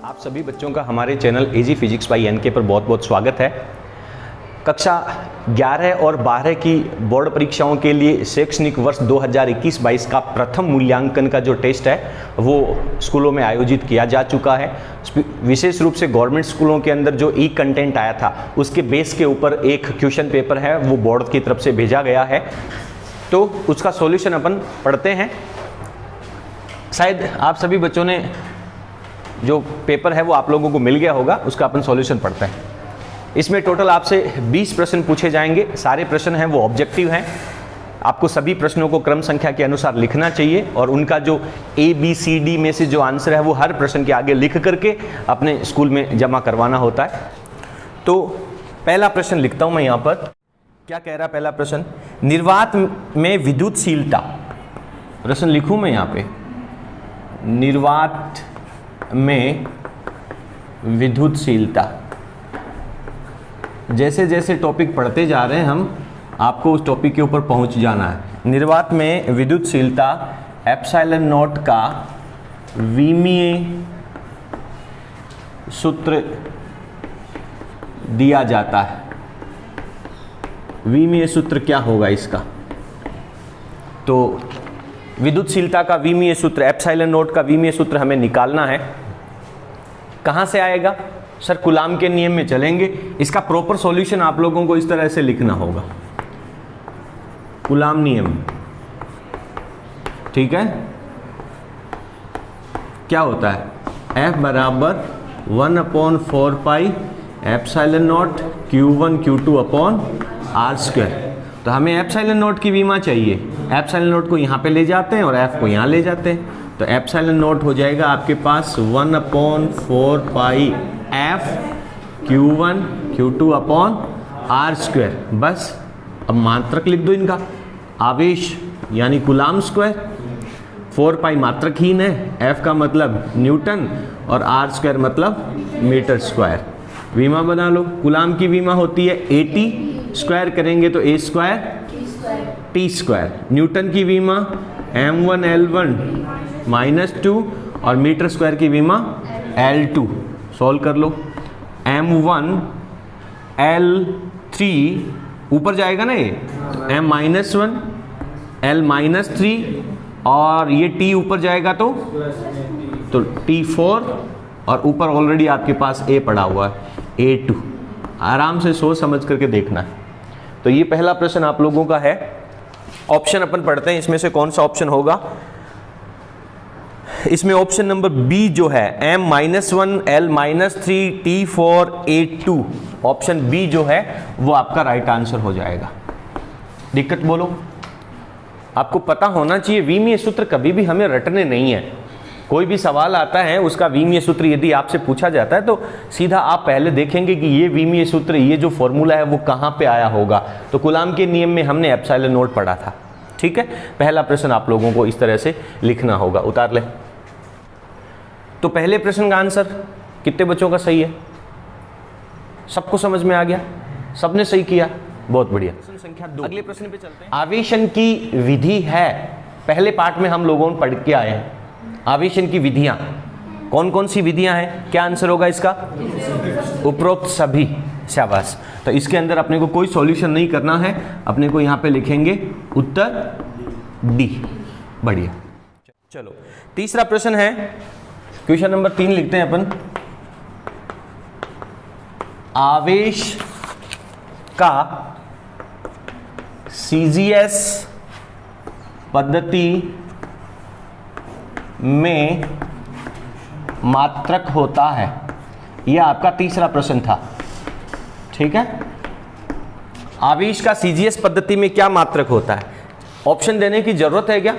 आप सभी बच्चों का हमारे channel easy physics by NK पर बहुत बहुत स्वागत है। कक्षा 11 और 12 की बोर्ड परीक्षाओं के लिए शैक्षणिक वर्ष 2021-22 का प्रथम मूल्यांकन का जो टेस्ट है वो स्कूलों में आयोजित किया जा चुका है। विशेष रूप से गवर्नमेंट स्कूलों के अंदर जो ई कंटेंट आया था उसके बेस के ऊपर एक क्वेश्चन पेपर है वो बोर्ड की तरफ से भेजा गया है, तो उसका सॉल्यूशन अपन पढ़ते हैं। शायद आप सभी बच्चों ने जो पेपर है वो आप लोगों को मिल गया होगा, उसका अपन सॉल्यूशन पढ़ते हैं। इसमें टोटल आपसे 20 प्रश्न पूछे जाएंगे। सारे प्रश्न हैं वो ऑब्जेक्टिव हैं। आपको सभी प्रश्नों को क्रम संख्या के अनुसार लिखना चाहिए और उनका जो ABCD में से जो आंसर है वो हर प्रश्न के आगे लिख करके अपने स्कूल में जमा करवाना होता है। तो पहला प्रश्न लिखता हूं मैं यहाँ पर। क्या कह रहा पहला प्रश्न? निर्वात में विद्युतशीलता। प्रश्न लिखूं मैं यहाँ पे, निर्वात में विद्युतशीलता। जैसे जैसे टॉपिक पढ़ते जा रहे हैं हम, आपको उस टॉपिक के ऊपर पहुंच जाना है। निर्वात में विद्युतशीलता एप्सिलॉन नॉट का विमीय सूत्र दिया जाता है। विमीय सूत्र क्या होगा इसका? तो विद्युतशीलता का विमीय सूत्र, एप्सिलॉन नॉट का विमीय सूत्र हमें निकालना है। कहां से आएगा सर? कूलाम के नियम में चलेंगे। इसका प्रॉपर सॉल्यूशन आप लोगों को इस तरह से लिखना होगा, कूलाम नियम। ठीक है, क्या होता है? F बराबर 1/4 pi epsilon not Q1 Q2 upon R square. तो हमें एप्सिलॉन नॉट की विमा चाहिए। एप्सिलॉन नॉट को यहाँ पे ले जाते हैं और F को यहाँ ले जाते हैं। तो एप्सिलॉन नॉट हो जाएगा आपके पास 1/4 पाई F Q1 Q2 upon R square. बस अब मात्रक लिख दो इनका। आवेश यानी कूलाम स्क्वायर, 4 पाई मात्रकहीन है, F का मतलब न्यूटन और R स्क्वायर मतलब मीटर स्क्वायर। विमा बना लो। कूलाम की विमा होती है AT, स्क्वायर करेंगे तो A square T square. Newton की विमा M1 L1 -2 और मीटर स्क्वायर की विमा L2। सॉल्व कर लो। M1 L3 ऊपर जाएगा ना ये, तो M-1 L-3 और ये T ऊपर जाएगा तो T4 और ऊपर ऑलरेडी आपके पास A पड़ा हुआ है A2। आराम से सोच समझ करके देखना है। तो ये पहला प्रश्न आप लोगों का है। ऑप्शन अपन पढ़ते हैं, इसमें से कौन सा ऑप्शन होगा। इसमें ऑप्शन नंबर बी जो है M-1 L-3 T4 A2, option B जो है वो आपका राइट आंसर हो जाएगा। दिक्कत बोलो? आपको पता होना चाहिए विमीय सूत्र कभी भी हमें रटने नहीं है। कोई भी सवाल आता है उसका विमीय सूत्र यदि आपसे पूछा जाता है तो सीधा आप पहले देखेंगे कि ये विमीय सूत्र, ये जो फॉर्मूला है वो कहाँ पे आया होगा। तो कूलाम के नियम में हमने एप्सिलॉन नॉट पढ़ा था। ठीक है, पहला प्रश्न आप लोगों को इस तरह से लिखना होगा। उतार ले। तो पहले प्रश्न का आंसर कितने बच्चों का सही है? सबको समझ में आ गया? सबने सही किया, बहुत बढ़िया। प्रश्न संख्या 2। अगले प्रश्न पे चलते हैं। आवेशन की विधि है। पहले पार्ट में हम लोगों ने पढ़ के आए हैं आवेशन की विधियां। कौन कौन सी विधियां हैं? क्या आंसर होगा इसका? उपरोक्त सभी। शाबाश। तो इसके अंदर अपने को कोई सॉल्यूशन नहीं करना है, अपने को यहां पे लिखेंगे उत्तर डी। बढ़िया। चलो तीसरा प्रश्न है, क्वेश्चन नंबर 3 लिखते हैं अपन। आवेश का CGS पद्धति में मात्रक होता है। यह आपका तीसरा प्रश्न था। ठीक है, आवेश का CGS पद्धति में क्या मात्रक होता है? ऑप्शन देने की जरूरत है क्या?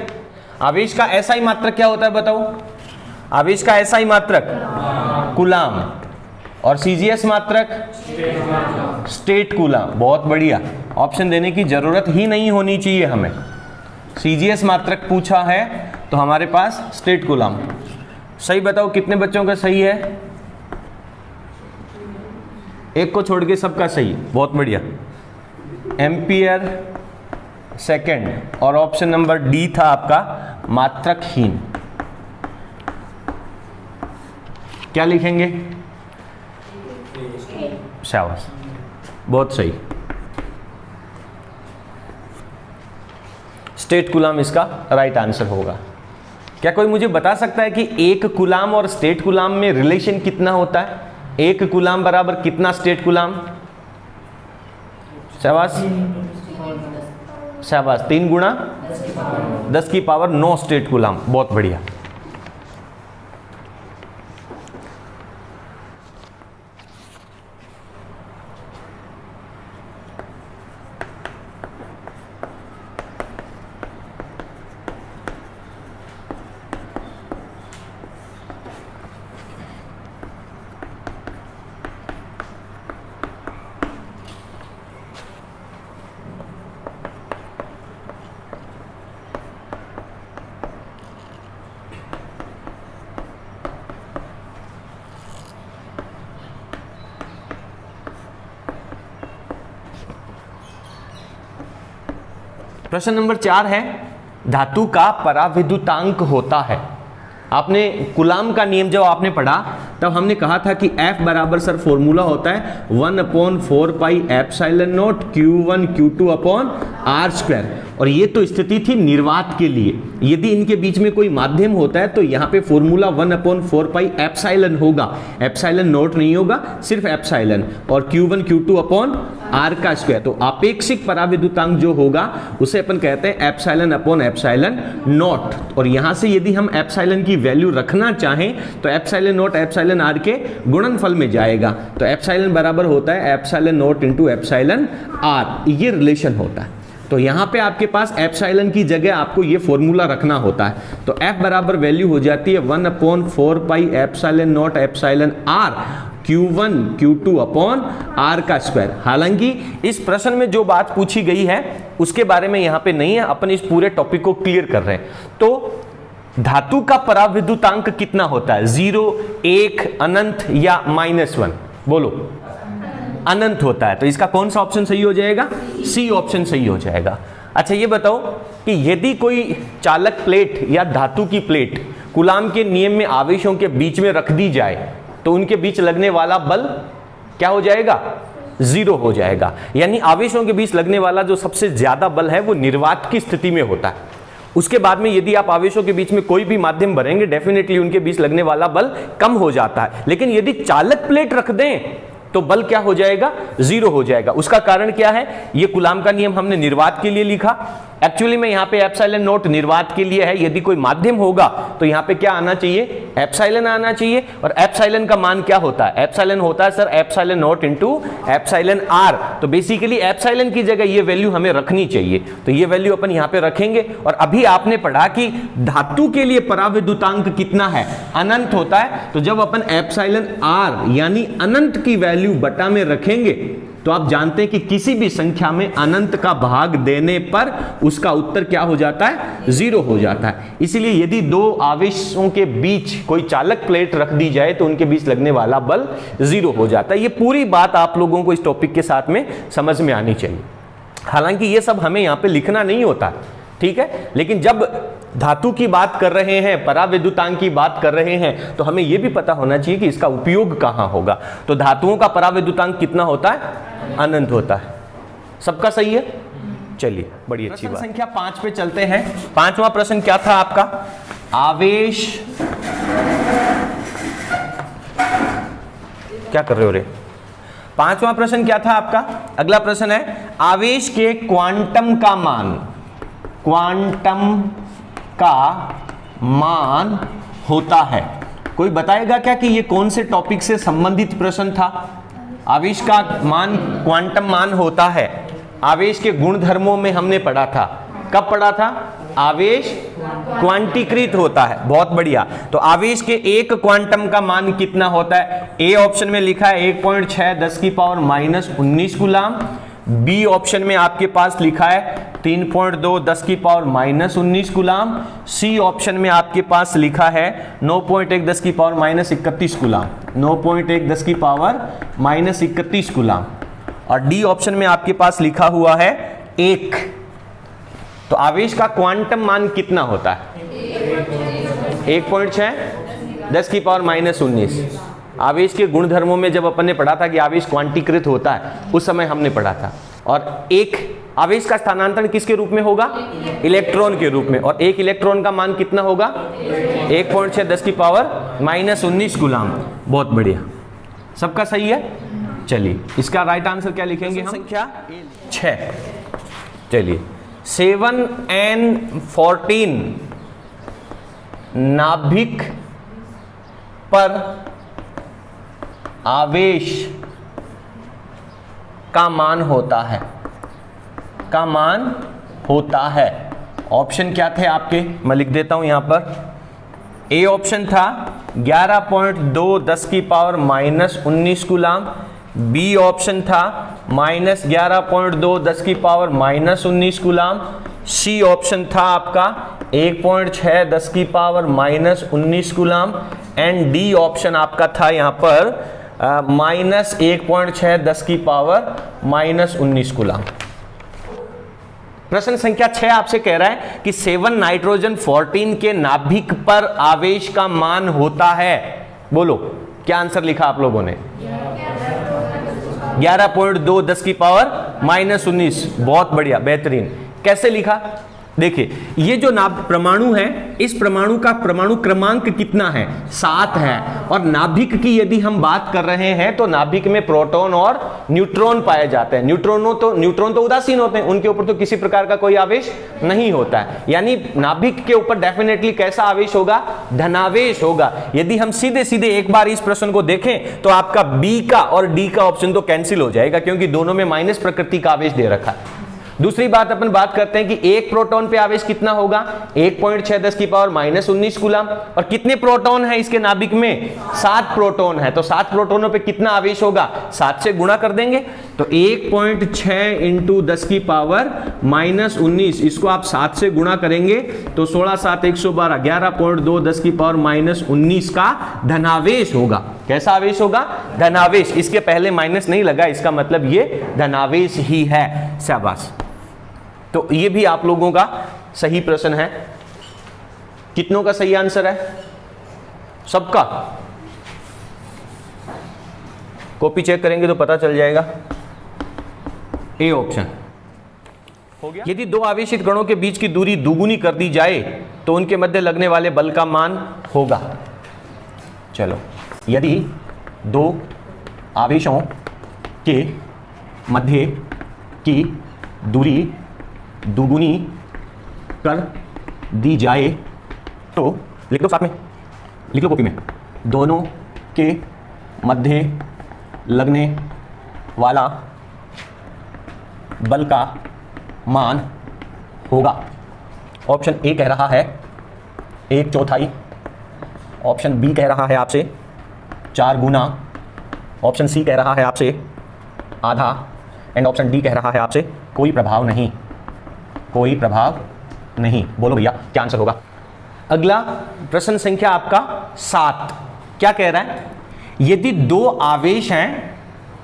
आवेश का SI मात्रक क्या होता है बताओ? आवेश का SI मात्रक कूलाम और CGS मात्रक स्टेट कूलाम। बहुत बढ़िया। ऑप्शन देने की जरूरत ही नहीं होनी चाहिए हमें। CGS मात्रक पूछा है तो हमारे पास स्टेट कूलाम। सही बताओ कितने बच्चों का सही है? एक को छोड़ के सबका सही है। बहुत बढ़िया। एम्पियर सेकेंड और ऑप्शन नंबर डी था आपका मात्रकहीन। क्या लिखेंगे? शाबाश, बहुत सही। स्टेट कूलाम इसका राइट आंसर होगा। क्या कोई मुझे बता सकता है कि एक कूलाम और स्टेट कूलाम में रिलेशन कितना होता है? एक कूलाम बराबर कितना स्टेट कूलाम? शाबाश शाबाश, 3 गुणा 10 की पावर 9 स्टेट कूलाम। बहुत बढ़िया। प्रश्न नंबर 4 है, धातु का पराविद्युतांक होता है। आपने कूलाम का नियम जब आपने पढ़ा तब हमने कहा था कि F बराबर सर फॉर्मूला होता है 1/4 pi epsilon not Q1 Q2 upon R square. और ये तो स्थिति थी निर्वात के लिए। यदि इनके बीच में कोई माध्यम होता है तो यहाँ पे फॉर्मूला 1/4 पाई एप्सिलॉन होगा, एप्सिलॉन नॉट नहीं होगा, सिर्फ एप्सिलॉन, और Q1 Q2 अपॉन R का स्क्वायर। तो आपेक्षिक पराविद्युतांक जो होगा उसे अपन कहते हैं एप्सिलॉन अपॉन एप्सिलॉन नॉट। और यहाँ से यदि हम एप्सिलॉन की वैल्यू रखना चाहें तो एप्सिलॉन नॉट एप्सिलॉन R के गुणनफल में जाएगा। तो एप्सिलॉन बराबर होता है epsilon not into epsilon R, ये रिलेशन होता है। तो यहाँ पे आपके पास एप्सिलॉन की जगह आपको ये फॉर्मूला रखना होता है। तो F बराबर वैल्यू हो जाती है 1/4 pi epsilon not epsilon R Q1 Q2 upon R का स्क्वायर। हालांकि इस प्रश्न में जो बात पूछी गई है उसके बारे में यहाँ पे नहीं है, अपन इस पूरे टॉपिक को क्लियर कर रहे हैं। तो धातु का पराविद्युतांक कितना होता है? 0, 1, अनंत या -1? बोलो। अनंत होता है। तो इसका कौन सा ऑप्शन सही हो जाएगा? सी ऑप्शन सही हो जाएगा। अच्छा ये बताओ कि यदि कोई चालक प्लेट या धातु की प्लेट कूलाम के नियम में आवेशों के बीच में रख दी जाए तो उनके बीच लगने वाला बल क्या हो जाएगा? 0 हो जाएगा। यानी आवेशों के बीच लगने वाला जो सबसे ज्यादा बल है वो निर्वात की स्थिति में होता है। उसके बाद में यदि आप आवेशों के बीच में कोई भी माध्यम भरेंगे डेफिनेटली उनके बीच लगने वाला बल कम हो जाता है। लेकिन यदि चालक प्लेट रख दें तो बल क्या हो जाएगा? 0 हो जाएगा। उसका कारण क्या है? ये कूलाम का नियम हमने निर्वात के लिए लिखा। एक्चुअली में यहाँ पे एप्सिलॉन नॉट निर्वात के लिए है। यदि कोई माध्यम होगा तो यहाँ पे क्या आना चाहिए? एप्सिलॉन आना चाहिए। और एप्सिलॉन का मान क्या होता है? एप्सिलॉन होता है sir epsilon not into epsilon R। तो बेसिकली एप्सिलॉन की जगह ये वैल्यू हमें रखनी चाहिए। तो ये वैल्यू अपन यहाँ पे रखेंगे। और अभी आपने पढ़ा कि धातु के लिए पराविद्युतांक कितना है? अनंत होता है। तो जब अपन एप्सिलॉन R यानी अनंत की वैल्यू बटा में रखेंगे तो आप जानते हैं कि किसी भी संख्या में अनंत का भाग देने पर उसका उत्तर क्या हो जाता है? 0 हो जाता है। इसलिए यदि दो आवेशों के बीच कोई चालक प्लेट रख दी जाए तो उनके बीच लगने वाला बल 0 हो जाता है। ये पूरी बात आप लोगों को इस टॉपिक के साथ में समझ में आनी चाहिए। हालांकि ये सब हमें यहाँ पे लिखना नहीं होता, ठीक है, लेकिन जब धातु की बात कर रहे हैं, पराविद्युतांक की बात कर रहे हैं, तो हमें यह भी पता होना चाहिए कि इसका उपयोग कहां होगा। तो धातुओं का पराविद्युतांक कितना होता है? अनंत होता है। सबका सही है? चलिए, बड़ी अच्छी बात। संख्या 5 पे चलते हैं। 5वां प्रश्न क्या था आपका? आवेश, क्या कर रहे हो रे? 5वां प्रश्न क्या था आपका? अगला प्रश्न है आवेश के क्वांटम का मान, क्वांटम का मान होता है। कोई बताएगा क्या कि ये कौन से टॉपिक से संबंधित प्रश्न था? आवेश का मान क्वांटम मान होता है। आवेश के गुणधर्मों में हमने पढ़ा था। कब पढ़ा था? आवेश क्वांटीकृत होता है। बहुत बढ़िया। तो आवेश के एक क्वांटम का मान कितना होता है? ए ऑप्शन में लिखा है 1.6 10 की पावर -19 कूलाम। बी ऑप्शन में आपके पास लिखा है 3.2 10 की पावर -19 कूलाम। सी ऑप्शन में आपके पास लिखा है 9.1 10 की पावर -31 कूलाम, 9.1 10 की पावर -31 कूलाम। और डी ऑप्शन में आपके पास लिखा हुआ है 1। तो आवेश का क्वांटम मान कितना होता है? 1.6 10 की पावर -19। आवेश के गुणधर्मों में जब अपन ने पढ़ा था कि आवेश क्वांटीकृत होता है, उस समय हमने पढ़ा था। और एक आवेश का स्थानांतरण किसके रूप में होगा? इलेक्ट्रॉन के रूप में। और एक इलेक्ट्रॉन का मान कितना होगा? 1.6 10 की पावर -19 कूलम। बहुत बढ़िया, सबका सही है। चलिए इसका राइट आंसर क्या लिखेंगे हम? संख्या 6। चलिए 7n14 नाभिक पर आवेश का मान होता है, का मान होता है। ऑप्शन क्या थे आपके? मैं लिख देता हूं यहां पर। ए ऑप्शन था 11.2 10 की पावर -19 कूलम। बी ऑप्शन था -11.2 10 की पावर -19 कूलम। सी ऑप्शन था आपका 1.6 10 की power -19 coulomb. And D option आपका था यहां पर -1.6 10 की पावर -19 कूलम। प्रश्न संख्या 6 आपसे कह रहा है कि 7 नाइट्रोजन 14 के नाभिक पर आवेश का मान होता है। बोलो क्या आंसर लिखा आप लोगों ने? 11.2 10 की पावर -19। बहुत बढ़िया, बेहतरीन। कैसे लिखा? देखिए ये जो परमाणु है, इस परमाणु का परमाणु क्रमांक कितना है? 7 है। और नाभिक की यदि हम बात कर रहे हैं तो नाभिक में प्रोटॉन और न्यूट्रॉन पाए जाते हैं। न्यूट्रॉन तो उदासीन होते हैं, उनके ऊपर तो किसी प्रकार का कोई आवेश नहीं होता है। यानी नाभिक के ऊपर डेफिनेटली कैसा आवेश होगा? धनावेश होगा। यदि हम सीधे सीधे एक बार इस प्रश्न को देखें तो आपका बी का और डी का ऑप्शन तो कैंसिल हो जाएगा, क्योंकि दोनों में माइनस प्रकृति का आवेश दे रखा है। दूसरी बात अपन बात करते हैं कि एक प्रोटॉन पे आवेश कितना होगा? 1.6 10 की पावर -19 कूलम। और कितने प्रोटॉन है इसके नाभिक में? 7 प्रोटॉन है। तो 7 प्रोटॉनों पे कितना आवेश होगा? 7 से गुणा कर देंगे तो 1.6 इंटू 10 की पावर -19, इसको आप 7 से गुणा करेंगे तो 16 7 112, 11.2 10 की पावर -19 का धनावेश होगा। कैसा आवेश होगा? धनावेश। इसके पहले माइनस नहीं लगा, इसका मतलब ये धनावेश ही है। शाबाश। तो ये भी आप लोगों का सही प्रश्न है। कितनों का सही आंसर है? सबका? कॉपी चेक करेंगे तो पता चल जाएगा। ए ऑप्शन हो गया। यदि दो आवेशित कणों के बीच की दूरी दुगुनी कर दी जाए तो उनके मध्य लगने वाले बल का मान होगा। चलो, यदि दो आवेशों के मध्य की दूरी दुगुनी कर दी जाए तो लिख दो, साथ में लिख लो कॉपी में। दोनों के मध्य लगने वाला बल का मान होगा। ऑप्शन ए कह रहा है 1/4, ऑप्शन बी कह रहा है आपसे 4 गुना, ऑप्शन सी कह रहा है आपसे आधा, एंड ऑप्शन डी कह रहा है आपसे कोई प्रभाव नहीं। कोई प्रभाव नहीं। बोलो भैया क्या आंसर होगा? अगला प्रश्न संख्या आपका 7 क्या कह रहा है? यदि दो आवेश हैं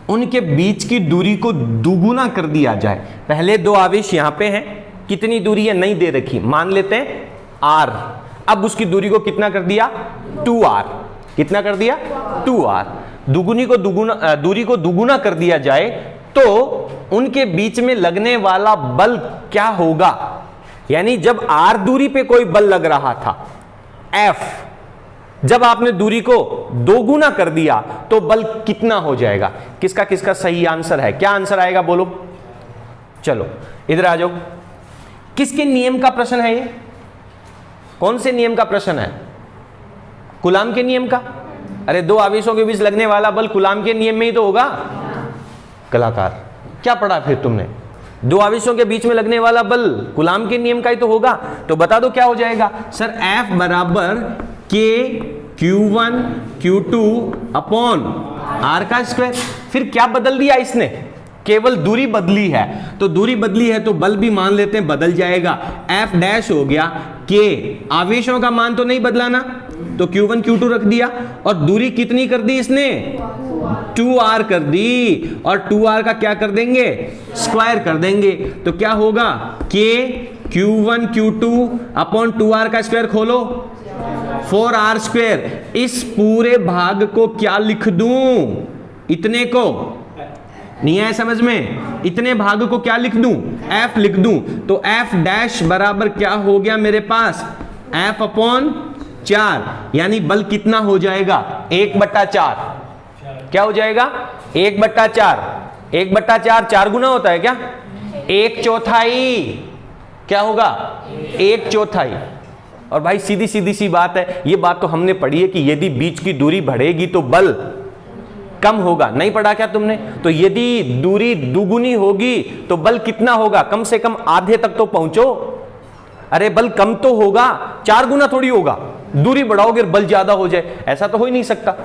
उनके बीच की दूरी को दुगुना कर दिया जाए। पहले दो आवेश यहां पे हैं, कितनी दूरी है नहीं दे रखी, मान लेते हैं r। अब उसकी दूरी को कितना कर दिया? 2r। कितना कर दिया? 2r। दुगुनी को दुगुना, दूरी को दुगुना कर दिया जाए तो उनके बीच में लगने वाला बल क्या होगा? यानी जब r दूरी पे कोई बल लग रहा था F, जब आपने दूरी को दोगुना कर दिया तो बल कितना हो जाएगा? किसका किसका सही आंसर है? क्या आंसर आएगा बोलो? चलो इधर आ जाओ। किसके नियम का प्रश्न है ये? कौन से नियम का प्रश्न है? कूलाम के नियम का। अरे दो आवेशों के बीच लगने वाला बल कूलाम के नियम में ही तो होगा। कलाकार क्या पढ़ा फिर तुमने? दो आवेशों के बीच में लगने वाला बल कूलाम के नियम का ही तो होगा। तो बता दो क्या हो जाएगा? सर F बराबर K Q1 Q2 upon R का स्क्वायर। फिर क्या बदल दिया इसने? केवल दूरी बदली है। तो दूरी बदली है तो बल भी मान लेते हैं बदल जाएगा। F डैश हो गया K, आवेशों का मान तो नहीं बदला ना, तो Q1 Q2 रख दिया। और दूरी कितनी कर दी इसने? 2r कर दी। और 2r का क्या कर देंगे? स्क्वायर कर देंगे। तो क्या होगा? K Q1 Q2 upon 2r का स्क्वायर खोलो 4r²। इस पूरे भाग को क्या लिख दूं? इतने को नहीं आया समझ में? इतने भाग को क्या लिख दूं? f लिख दूं। तो f डैश बराबर क्या हो गया मेरे पास? f/4, यानी बल कितना हो जाएगा? 1/4। क्या हो जाएगा? 1/4। 1/4 4 गुना होता है क्या? 1/4। क्या होगा? 1/4। और भाई सीधी सीधी सी बात है, ये बात तो हमने पढ़ी है कि यदि बीच की दूरी बढ़ेगी तो बल कम होगा। नहीं पढ़ा क्या तुमने? तो यदि दूरी दुगुनी होगी तो बल कितना होगा? कम से कम आधे तक तो पहुंचो। अरे बल कम तो होगा, 4 गुना थोड़ी होगा। दूरी बढ़ाओगे बल ज्यादा हो जाए, ऐसा तो हो ही नहीं सकता।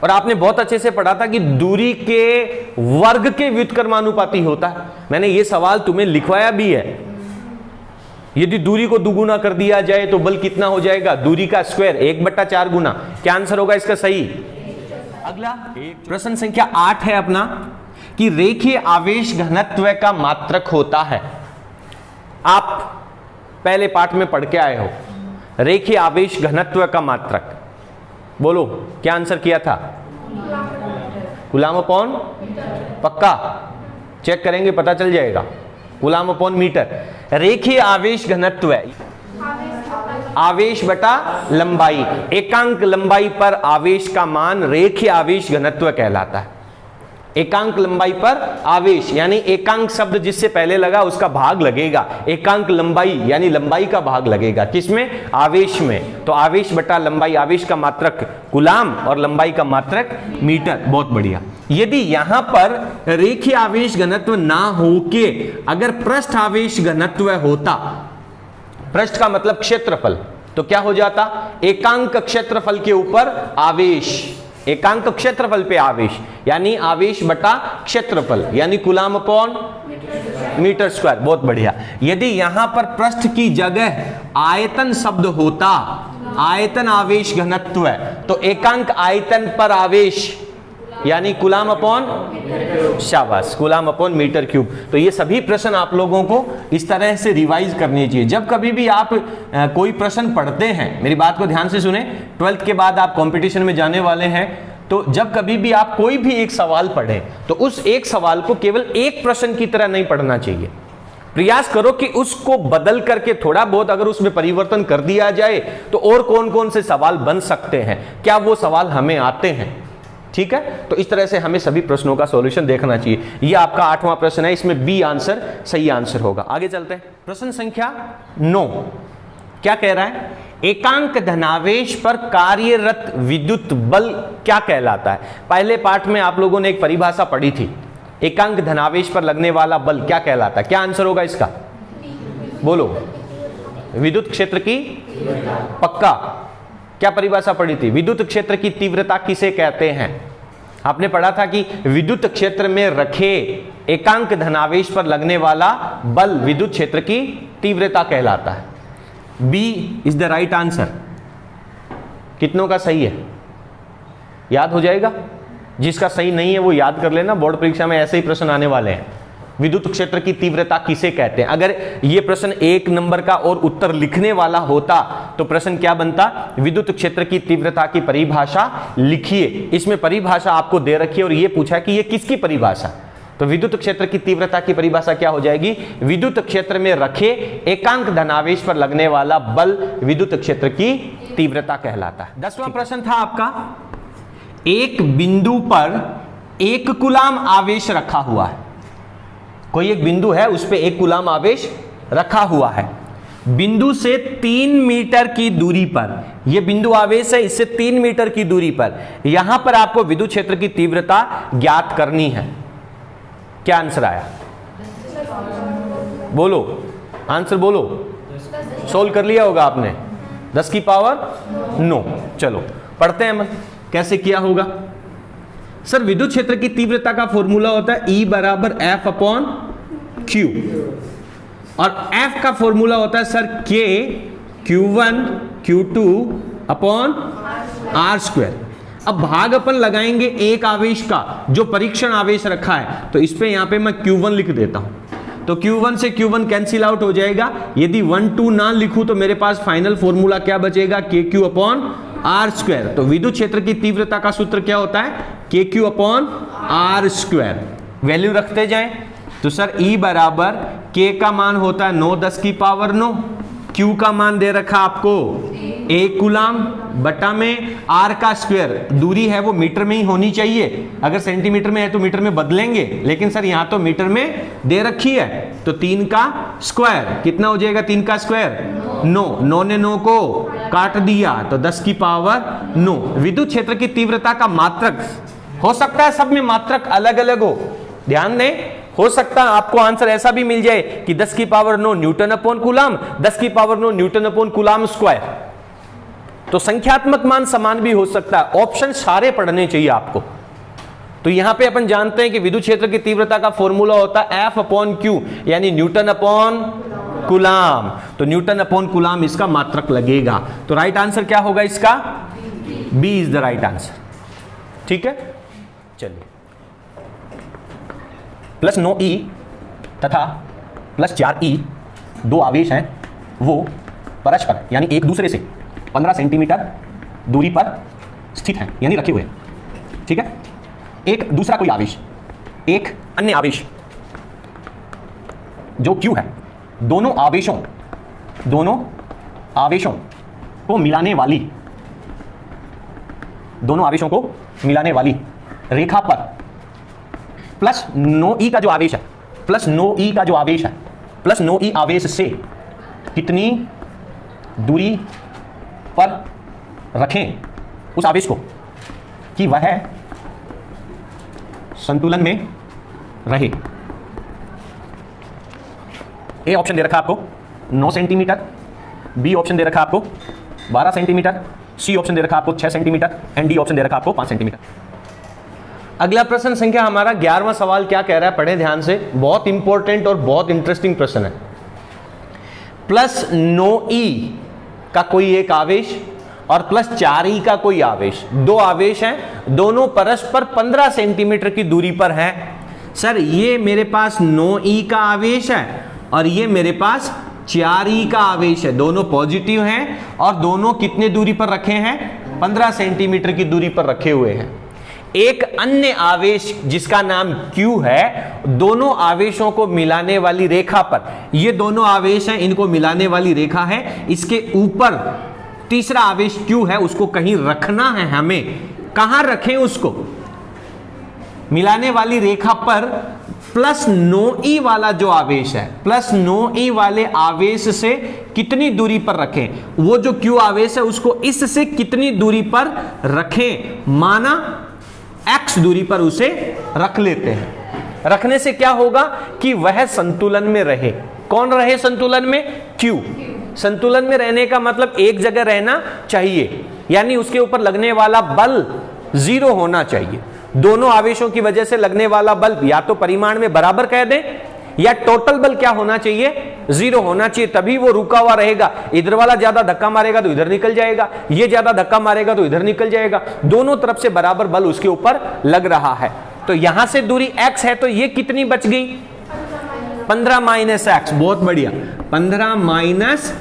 और आपने बहुत अच्छे से पढ़ा था कि दूरी के वर्ग के व्युत्क्रमानुपाती होता है। मैंने ये सवाल तुम्हें लिखवाया भी है। यदि दूरी को दुगुना कर दिया जाए तो बल कितना हो जाएगा? दूरी का स्क्वायर 1/4 गुना। क्या आंसर होगा इसका सही? अगला प्रश्न संख्या 8 है अपना कि रेखीय आवेश घनत्व का मात्रक होता है। आप पहले पाठ में पढ़ के आए हो, रेखीय आवेश घनत्व का मात्रक। बोलो क्या आंसर किया था? कूलाम अपॉन, पक्का चेक करेंगे पता चल जाएगा। Coulomb upon metre. रेखीय आवेश घनत्व है आवेश बटा लंबाई। एकांक लंबाई पर आवेश का मान रेखीय आवेश घनत्व कहलाता है। एकांक लंबाई पर आवेश यानी एकांक शब्द जिससे पहले लगा उसका भाग लगेगा। एकांक लंबाई यानी लंबाई का भाग लगेगा किसमें? आवेश में। तो आवेश बटा लंबाई, आवेश का मात्रक कूलाम और लंबाई का मात्रक मीटर। बहुत बढ़िया। यदि यहां पर रेखीय आवेश घनत्व ना होके अगर पृष्ठ आवेश घनत्व होता, पृष्ठ का मतलब क्षेत्रफल, तो क्या हो जाता? एकांक क्षेत्रफल के ऊपर आवेश, एकांक क्षेत्रफल पे आवेश यानी आवेश बटा क्षेत्रफल यानी कूलाम अपॉन मीटर स्क्वायर। बहुत बढ़िया। यदि यहां पर पृष्ठ की जगह आयतन शब्द होता, आयतन आवेश घनत्व है, तो एकांक आयतन पर आवेश यानी कूलाम अपॉन, शाबाश, कूलाम अपॉन मीटर क्यूब। तो ये सभी प्रश्न आप लोगों को इस तरह से रिवाइज करने चाहिए। जब कभी भी आप कोई प्रश्न पढ़ते हैं, मेरी बात को ध्यान से सुने, 12th के बाद आप कंपटीशन में जाने वाले हैं, तो जब कभी भी आप कोई भी एक सवाल पढ़ें तो उस एक सवाल को केवल एक प्रश्न की तरह नहीं पढ़ना चाहिए। प्रयास करो कि उसको बदल करके थोड़ा बहुत अगर उसमें परिवर्तन कर दिया जाए तो और कौन कौन से सवाल बन सकते हैं, क्या वो सवाल हमें आते हैं। ठीक है, तो इस तरह से हमें सभी प्रश्नों का सॉल्यूशन देखना चाहिए। ये आपका 8वां प्रश्न है, इसमें बी आंसर सही आंसर होगा। आगे चलते हैं। प्रश्न संख्या 9 क्या कह रहा है? एकांक धनावेश पर कार्यरत विद्युत बल क्या कहलाता है? पहले पाठ में आप लोगों ने एक परिभाषा पढ़ी थी, एकांक धनावेश पर लगने वाला बल क्या कहलाता है? क्या आंसर होगा इसका? बोलो। विद्युत क्षेत्र की, पक्का। क्या परिभाषा पढ़ी थी? विद्युत क्षेत्र की तीव्रता किसे कहते हैं? आपने पढ़ा था कि विद्युत क्षेत्र में रखे एकांक धनावेश पर लगने वाला बल विद्युत क्षेत्र की तीव्रता कहलाता है। B is the right answer. कितनों का सही है? याद हो जाएगा। जिसका सही नहीं है वो याद कर लेना, बोर्ड परीक्षा में ऐसे ही प्रश्न आने वाले हैं। विद्युत क्षेत्र की तीव्रता किसे कहते हैं? अगर ये प्रश्न 1 नंबर का और उत्तर लिखने वाला होता तो प्रश्न क्या बनता? विद्युत क्षेत्र की तीव्रता की परिभाषा लिखिए। इसमें परिभाषा आपको दे रखी है और ये पूछा कि ये किसकी परिभाषा? तो विद्युत क्षेत्र की तीव्रता की परिभाषा क्या हो जाएगी? विद्युत क्षेत्र में रखे एकांक धनावेश पर लगने वाला बल विद्युत क्षेत्र की तीव्रता कहलाता है। 10वां प्रश्न था आपका, एक बिंदु पर 1 कूलाम आवेश रखा हुआ है। कोई एक बिंदु है, उस पे 1 कूलाम आवेश रखा हुआ है। बिंदु से 3 मीटर की दूरी पर, यह बिंदु आवेश है, इससे 3 मीटर की दूरी पर यहां पर आपको विद्युत क्षेत्र की तीव्रता ज्ञात करनी है। क्या आंसर आया? बोलो, आंसर बोलो। सोल्व कर लिया होगा आपने, 10 की पावर 9। चलो पढ़ते हैं कैसे किया होगा। सर विद्युत क्षेत्र की तीव्रता का फॉर्मूला होता है E बराबर F अपॉन Q, और F का फॉर्मूला होता है sir K Q1 Q2 upon R²। अब भाग अपन लगाएंगे एक आवेश का जो परीक्षण आवेश रखा है, तो इस पे यहां पे मैं Q1 लिख देता हूं। तो Q1 से Q1 कैंसिल आउट हो जाएगा। यदि 1 2 ना लिखूं तो मेरे पास फाइनल फॉर्मूला क्या बचेगा, KQ अपॉन R स्क्वायर। तो विद्युत क्षेत्र की तीव्रता का सूत्र क्या होता है, KQ upon R square. Value रखते जाएं तो सर E बराबर K का मान होता है 9 10 की पावर 9, Q का मान दे रखा आपको 1 कूलाम बटा में R का स्क्वायर, दूरी है वो मीटर में ही होनी चाहिए, अगर सेंटीमीटर में है तो मीटर में बदलेंगे, लेकिन सर यहां तो मीटर में दे रखी है, तो 3 का स्क्वायर कितना हो जाएगा, 3 का स्क्वायर 9, 9 ने 9 को काट दिया तो 10 की पावर 9। विद्युत क्षेत्र की तीव्रता का मात्रक हो सकता है सब में मात्रक अलग अलग हो, ध्यान दें, हो सकता है आपको आंसर ऐसा भी मिल जाए कि 10 की पावर 9 न्यूटन अपॉन कूलाम, 10 की power 9 Newton upon coulomb square, तो संख्यात्मक मान समान भी हो सकता है। ऑप्शन सारे पढ़ने चाहिए आपको। तो यहां पे अपन जानते हैं कि विद्युत क्षेत्र की तीव्रता का फॉर्मूला होता है F अपॉन Q, यानी न्यूटन अपॉन कूलाम, तो न्यूटन अपॉन कूलाम इसका मात्रक लगेगा। तो राइट आंसर क्या होगा इसका, B is the right answer. ठीक है, चलिए प्लस 9E तथा प्लस 4E दो आवेश हैं, वो परस्पर यानी एक दूसरे से 15 सेंटीमीटर दूरी पर स्थित हैं, यानी रखे हुए हैं। ठीक है, एक दूसरा कोई आवेश, एक अन्य आवेश जो Q है, दोनों आवेशों को मिलाने वाली रेखा पर प्लस 9E का जो आवेश है, प्लस 9E आवेश से कितनी दूरी पर रखें उस आवेश को कि वह संतुलन में रहे। ए ऑप्शन दे रखा आपको 9 सेंटीमीटर, बी ऑप्शन दे रखा आपको 12 सेंटीमीटर, सी ऑप्शन दे रखा आपको 6 सेंटीमीटर एंड डी ऑप्शन दे रखा आपको 5 सेंटीमीटर। अगला प्रश्न संख्या हमारा 11वां सवाल क्या कह रहा है, पढ़े ध्यान से, बहुत इंपॉर्टेंट और बहुत इंटरेस्टिंग प्रश्न है। प्लस 9E का कोई एक आवेश और प्लस 4E का कोई आवेश, दो आवेश हैं, दोनों परस्पर 15 सेंटीमीटर की दूरी पर हैं। सर ये मेरे पास 9E का आवेश है और ये मेरे पास 4E का आवेश है, दोनों पॉजिटिव हैं और दोनों कितने दूरी पर रखे हैं, 15 सेंटीमीटर की दूरी पर रखे हुए हैं। एक अन्य आवेश जिसका नाम Q है, दोनों आवेशों को मिलाने वाली रेखा पर, ये दोनों आवेश हैं, इनको मिलाने वाली रेखा है, इसके ऊपर तीसरा आवेश Q है, उसको कहीं रखना है हमें। कहां रखें उसको, मिलाने वाली रेखा पर प्लस 9E वाला जो आवेश है, प्लस 9E वाले आवेश से कितनी दूरी पर रखें, वो जो Q आवेश है उसको इससे कितनी दूरी पर रखें, माना x दूरी पर उसे रख लेते हैं। रखने से क्या होगा कि वह संतुलन में रहे। कौन रहे संतुलन में, Q। संतुलन में रहने का मतलब एक जगह रहना चाहिए, यानी उसके ऊपर लगने वाला बल 0 होना चाहिए। दोनों आवेशों की वजह से लगने वाला बल या तो परिमाण में बराबर कह दें, या टोटल बल क्या होना चाहिए, 0 होना चाहिए, तभी वो रुका हुआ रहेगा। इधर वाला ज्यादा धक्का मारेगा तो इधर निकल जाएगा, ये ज्यादा धक्का मारेगा तो इधर निकल जाएगा, दोनों तरफ से बराबर बल उसके ऊपर लग रहा है। तो यहां से दूरी x है, तो ये कितनी बच गई, 15 माइनस x, बहुत बढ़िया, 15 माइनस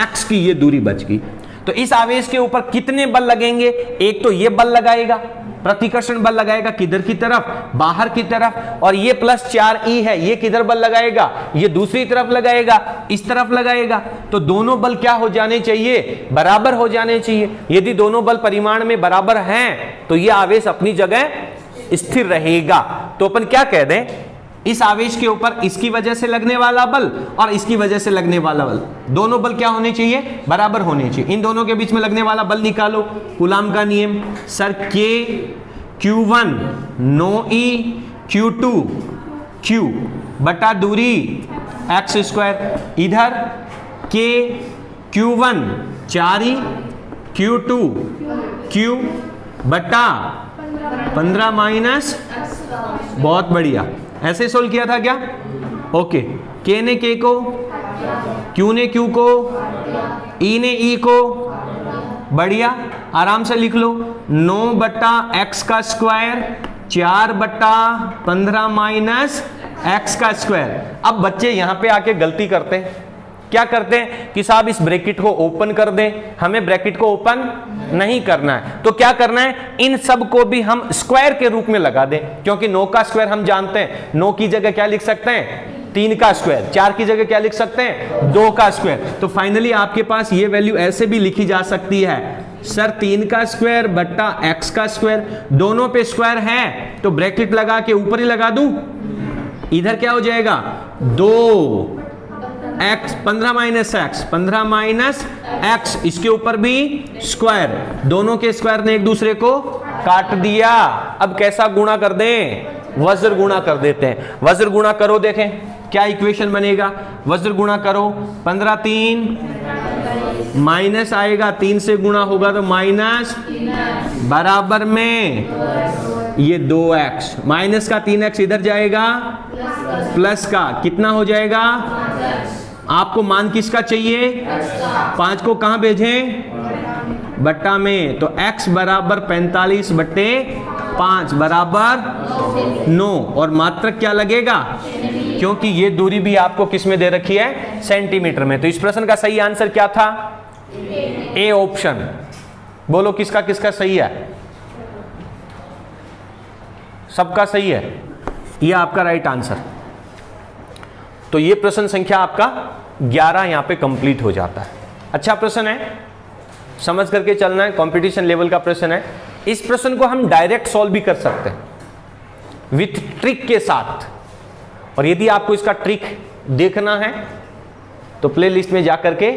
x की ये दूरी बच गई। तो इस आवेश के ऊपर कितने बल लगेंगे, एक तो ये बल लगाएगा, प्रतिकर्षण बल लगाएगा किधर की तरफ, बाहर की तरफ, और ये प्लस 4E है, ये किधर बल लगाएगा, ये दूसरी तरफ लगाएगा, इस तरफ लगाएगा। तो दोनों बल क्या हो जाने चाहिए, बराबर हो जाने चाहिए। यदि दोनों बल परिमाण में बराबर हैं तो ये आवेश अपनी जगह स्थिर रहेगा। तो अपन क्या कह दें, इस आवेश के ऊपर इसकी वजह से लगने वाला बल और इसकी वजह से लगने वाला बल, दोनों बल क्या होने चाहिए, बराबर होने चाहिए। इन दोनों के बीच में लगने वाला बल निकालो, कूलाम का नियम, sir K Q1 9E Q2 Q बटा दूरी x स्क्वायर, इधर K Q1 4E Q2 Q बटा 15 माइनस, बहुत बढ़िया, ऐसे सोल्व किया था क्या, ओके। K ने K को, Q ने Q को, E ने E को, बढ़िया, आराम से लिख लो, 9 बटा x का स्क्वायर 4 बटा 15 माइनस x का स्क्वायर। अब बच्चे यहां पे आके गलती करते हैं, क्या करते हैं कि साहब इस ब्रैकेट को ओपन कर दें, हमें ब्रैकेट को ओपन नहीं करना है। तो क्या करना है, इन सब को भी हम स्क्वायर के रूप में लगा दें, क्योंकि 9 का स्क्वायर हम जानते हैं, 9 की जगह क्या लिख सकते हैं 3 का स्क्वायर, 4 की जगह क्या लिख सकते हैं 2 का स्क्वायर। तो फाइनली आपके पास ये वैल्यू ऐसे भी लिखी जा सकती है, सर 3 का स्क्वायर बट्टा x का स्क्वायर, दोनों पे स्क्वायर है तो ब्रैकेट लगा के ऊपर ही लगा दूं, इधर क्या हो जाएगा 2 x 15 minus x, 15 minus x, इसके ऊपर भी स्क्वायर, दोनों के स्क्वायर ने एक दूसरे को काट दिया। अब कैसा गुणा कर दें, वज्र गुणा कर देते हैं। वज्र गुणा करो, देखें क्या इक्वेशन बनेगा, वज्र गुणा करो, 15 3 माइनस आएगा, 3 से गुणा होगा तो माइनस, बराबर में ये 2x, माइनस का 3x इधर जाएगा, प्लस का कितना हो जाएगा, आपको मान किसका चाहिए, 5 को कहां भेजें, बट्टा में, तो x बराबर 45 बट्टे 5 बराबर 9, और मात्रक क्या लगेगा, क्योंकि ये दूरी भी आपको किस में दे रखी है, सेंटीमीटर में। तो इस प्रश्न का सही आंसर क्या था, ए ऑप्शन। बोलो किसका किसका सही है, सबका सही है, ये आपका राइट आंसर। तो ये प्रश्न संख्या आपका 11 यहां पे कंप्लीट हो जाता है। अच्छा प्रश्न है, समझ करके चलना है, कंपटीशन लेवल का प्रश्न है। इस प्रश्न को हम डायरेक्ट सॉल्व भी कर सकते हैं विथ ट्रिक के साथ, और यदि आपको इसका ट्रिक देखना है तो प्लेलिस्ट में जाकर के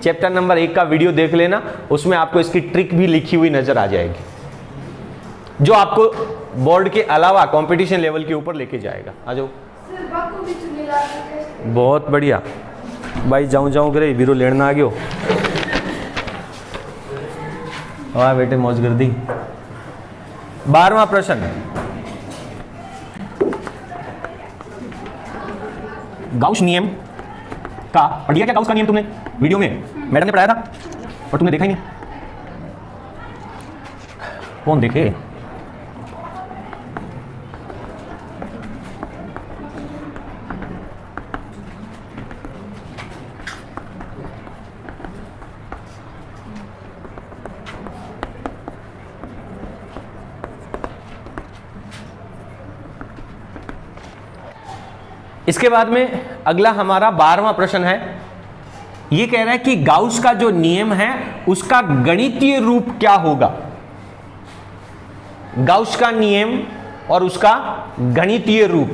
चैप्टर नंबर 1 का वीडियो देख लेना, उसमें आपको इसकी ट्रिक भी लिखी हुई नजर आ जाएगी, जो आपको बोर्ड के अलावा कंपटीशन लेवल के ऊपर लेके जाएगा। आ जाओ, बहुत बढ़िया भाई, जाऊं करे वीरो लेना आ गयो, वाह बेटे मौज कर दी। 12वां प्रश्न, गाउस नियम का पढ़ लिया क्या, गाउस का नियम तुमने वीडियो में मैडम ने पढ़ाया था और तुमने देखा ही नहीं, कौन देखे, इसके बाद में अगला हमारा 12वां प्रश्न है। यह कह रहा है कि गाउस का जो नियम है उसका गणितीय रूप क्या होगा। गाउस का नियम और उसका गणितीय रूप।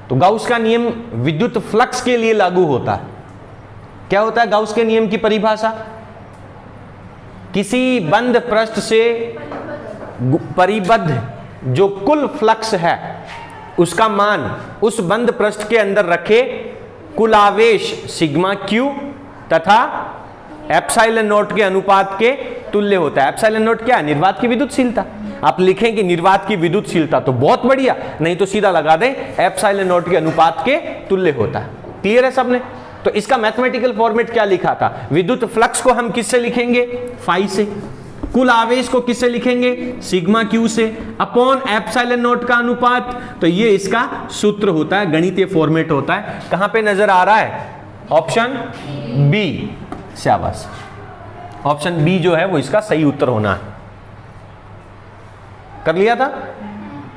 तो गाउस का नियम विद्युत फ्लक्स के लिए लागू होता है। क्या होता है गाउस के नियम की परिभाषा, किसी बंद पृष्ठ से परिबद्ध जो कुल फ्लक्स है उसका मान उस बंद पृष्ठ के अंदर रखे कुल आवेश सिग्मा क्यू तथा एप्सिलॉन नॉट के अनुपात के तुल्य होता है। एप्सिलॉन नॉट क्या है, निर्वात की विद्युतशीलता। आप लिखेंगे निर्वात की विद्युतशीलता तो बहुत बढ़िया, नहीं तो सीधा लगा दें एप्सिलॉन नॉट के अनुपात के तुल्य होता है। क्लियर है सबने। तो इसका मैथमेटिकल फॉर्मेट क्या लिखा था, विद्युत फ्लक्स को हम किससे लिखेंगे, फाई से, कुल आवेश को किससे लिखेंगे, सिग्मा क्यू से, अपॉन एप्सिलॉन नॉट का अनुपात। तो ये इसका सूत्र होता है, गणितीय फॉर्मेट होता है। कहां पे नजर आ रहा है, ऑप्शन बी। शाबाश, ऑप्शन बी जो है वो इसका सही उत्तर होना है। कर लिया था।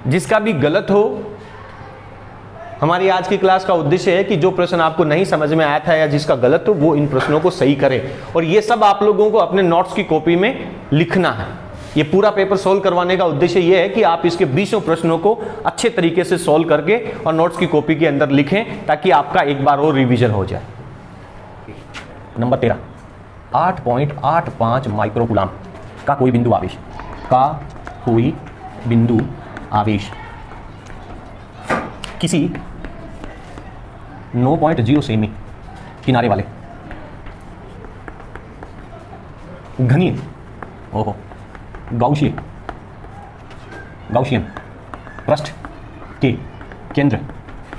जिसका भी गलत हो, हमारी आज की क्लास का उद्देश्य है कि जो प्रश्न आपको नहीं समझ में आया था या जिसका गलत हो वो इन प्रश्नों को सही करे, और ये सब आप लोगों को अपने नोट्स की कॉपी में लिखना है। ये पूरा पेपर सोल्व करवाने का उद्देश्य ये है कि आप इसके 20 प्रश्नों को अच्छे तरीके से सोल्व करके और नोट्स की कॉपी के अंदर लिखें, ताकि आपका एक बार और रिवीजन हो जाए। नंबर 13, 8.85 माइक्रोकूलम का कोई बिंदु आवेश, का कोई बिंदु आवेश किसी 9.0 सेमी किनारे वाले घनीय गाउसियन पृष्ठ के केंद्र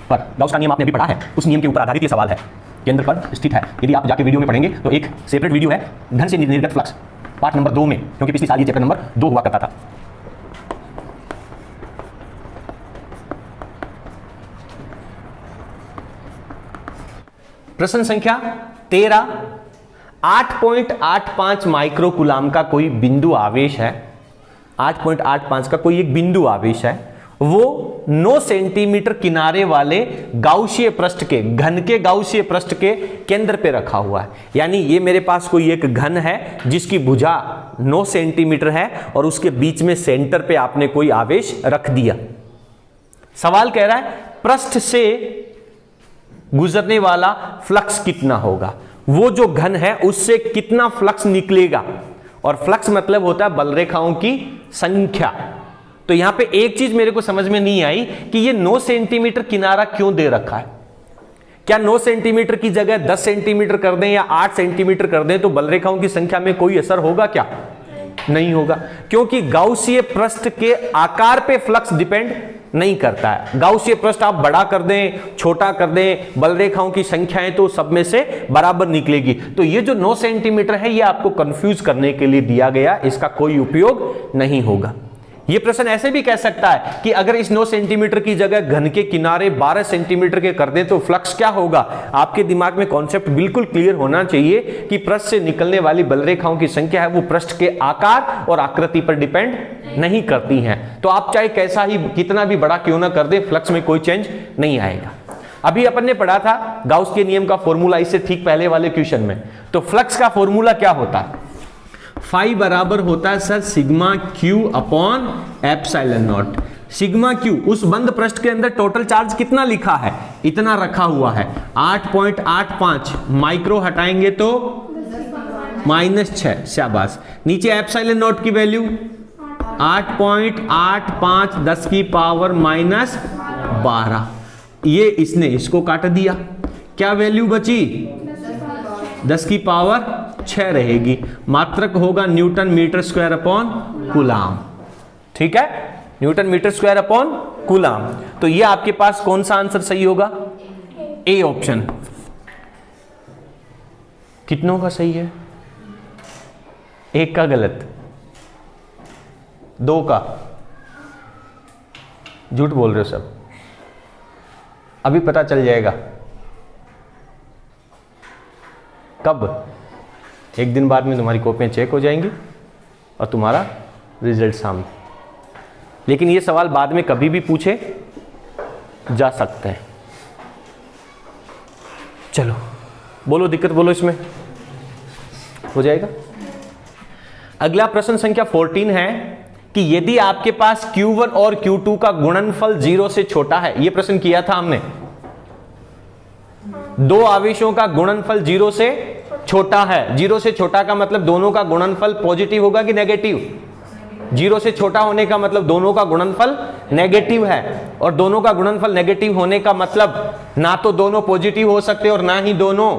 पर, गाउस का नियम आपने अभी पढ़ा है, उस नियम के ऊपर आधारित ये सवाल है, केंद्र पर स्थित है। यदि आप जाके वीडियो में पढ़ेंगे तो एक सेपरेट वीडियो है घन से निर्गत फ्लक्स, पार्ट नंबर 2 में, क्योंकि पिछली साल ये चैप्टर नंबर 2 हुआ करता था। प्रश्न संख्या 13, 8.85 माइक्रो कूलाम का कोई बिंदु आवेश है, 8.85 का कोई एक बिंदु आवेश है, वो 9 सेंटीमीटर किनारे वाले गाउसीय पृष्ठ के, घन के गाउसीय पृष्ठ के केंद्र पे रखा हुआ है। यानी ये मेरे पास कोई एक घन है जिसकी भुजा 9 सेंटीमीटर है और उसके बीच में सेंटर पे आपने कोई आवेश रख दिया। सवाल कह रहा है पृष्ठ से गुजरने वाला फ्लक्स कितना होगा, वो जो घन है उससे कितना फ्लक्स निकलेगा, और फ्लक्स मतलब होता है बल रेखाओं की संख्या। तो यहां पे एक चीज मेरे को समझ में नहीं आई कि ये 9 सेंटीमीटर किनारा क्यों दे रखा है। क्या 9 सेंटीमीटर की जगह 10 सेंटीमीटर कर दें या 8 सेंटीमीटर कर दें तो बल रेखाओं की संख्या में कोई असर होगा क्या? नहीं होगा, क्योंकि गाउसीय पृष्ठ के आकार पे फ्लक्स डिपेंड नहीं करता है। गाउसीय पृष्ठ आप बड़ा कर दें, छोटा कर दें, बल रेखाओं की संख्याएं तो सब में से बराबर निकलेगी। तो ये जो 9 सेंटीमीटर है ये आपको कंफ्यूज करने के लिए दिया गया, इसका कोई उपयोग नहीं होगा। ये प्रश्न ऐसे भी कह सकता है कि अगर इस 9 सेंटीमीटर की जगह घन के किनारे 12 सेंटीमीटर के कर दें तो फ्लक्स क्या होगा। आपके दिमाग में कॉन्सेप्ट बिल्कुल क्लियर होना चाहिए कि पृष्ठ से निकलने वाली बल रेखाओं की संख्या है वो पृष्ठ के आकार और आकृति पर डिपेंड नहीं करती हैं। तो आप चाहे कैसा ही कितना भी बड़ा क्यों ना कर दें, फ्लक्स में कोई चेंज नहीं आएगा। अभी अपन ने पढ़ा था गाउस के नियम का फॉर्मूला, इससे ठीक पहले वाले क्वेश्चन में। तो फ्लक्स का फॉर्मूला क्या होता है? फाई बराबर होता है sir sigma Q upon epsilon not. Sigma Q, उस बंद पृष्ठ के अंदर टोटल चार्ज कितना लिखा है, इतना रखा हुआ है 8.85 माइक्रो, हटाएंगे तो -6, शाबाश। नीचे एप्सिलॉन नॉट की वैल्यू 8.85 10 की पावर -12, ये इसने इसको काट दिया, क्या वैल्यू बची 10 की पावर 6 रहेगी। मात्रक होगा newton metre square upon coulomb. ठीक है, newton metre square upon coulomb. तो ये आपके पास कौन सा आंसर सही होगा? A option. कितनों का सही है? एक का गलत, 2 का झूठ बोल रहे हो सब, अभी पता चल जाएगा। कब? एक दिन बाद में तुम्हारी कॉपियां चेक हो जाएंगी और तुम्हारा रिजल्ट सामने। लेकिन ये सवाल बाद में कभी भी पूछे जा सकते हैं। चलो बोलो, दिक्कत बोलो, इसमें हो जाएगा। अगला प्रश्न संख्या 14 है कि यदि आपके पास Q1 और Q2 का गुणनफल 0 से छोटा है, यह प्रश्न किया था हमने। दो आवेशों का गुणनफल 0 से छोटा है। 0 से छोटा का मतलब दोनों का गुणनफल पॉजिटिव होगा कि नेगेटिव? 0 से छोटा होने का मतलब दोनों का गुणनफल नेगेटिव है, और दोनों का गुणनफल नेगेटिव होने का मतलब ना तो दोनों पॉजिटिव हो सकते और ना ही दोनों,